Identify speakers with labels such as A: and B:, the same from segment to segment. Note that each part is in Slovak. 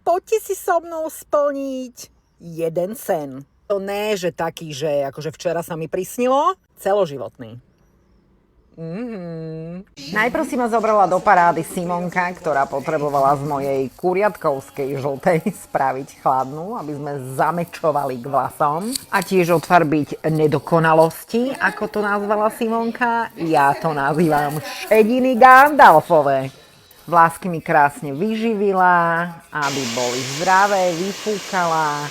A: poďte si so mnou splniť jeden sen. To ne, že taký, že akože včera sa mi prisnilo, celoživotný. Najprv si ma zobrala do parády Simonka, ktorá potrebovala z mojej kuriatkovskej žltej spraviť chladnú, aby sme zamečovali k vlasom a tiež odfarbiť nedokonalosti, ako to nazvala Simonka. Ja to nazývam šediny Gandalfové. Vlásky mi krásne vyživila, aby boli zdravé, vyfúkala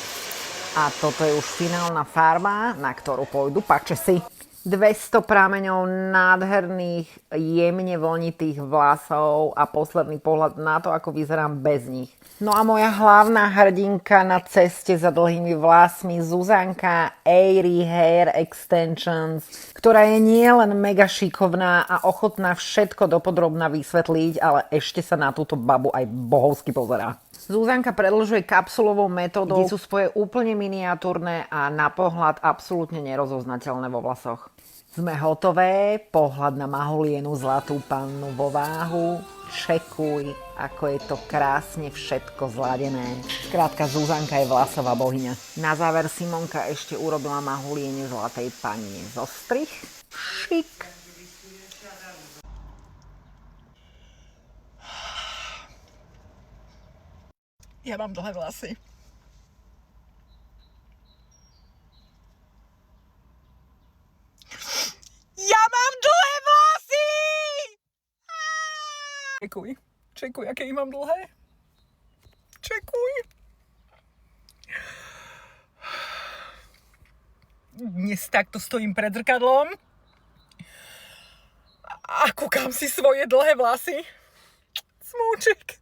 A: a toto je už finálna farba, na ktorú pôjdu pačesy. 200 prameňov nádherných, jemne vlnitých vlasov a posledný pohľad na to, ako vyzerám bez nich. No a moja hlavná hrdinka na ceste za dlhými vlasmi, Zuzanka Airy Hair Extensions, ktorá je nielen mega šikovná a ochotná všetko dopodrobna vysvetliť, ale ešte sa na túto babu aj bohovsky pozerá. Zuzanka predĺžuje kapsulovou metódou, kde sú spoje úplne miniatúrne a na pohľad absolútne nerozoznateľné vo vlasoch. Sme hotové, pohľad na Maholienu zlatú pannu vo váhu. Čekuj, ako je to krásne všetko zladené. Skrátka, Zuzanka je vlasová bohyňa. Na záver Simonka ešte urobila Maholiene zlatej panne zostrih. Šik. Ja mám dlhé vlasy. Ja mám dlhé vlasy! Čekuj, aké ich mám dlhé. Čekuj. Dnes takto stojím pred zrkadlom a kúkam si svoje dlhé vlasy. Smúček.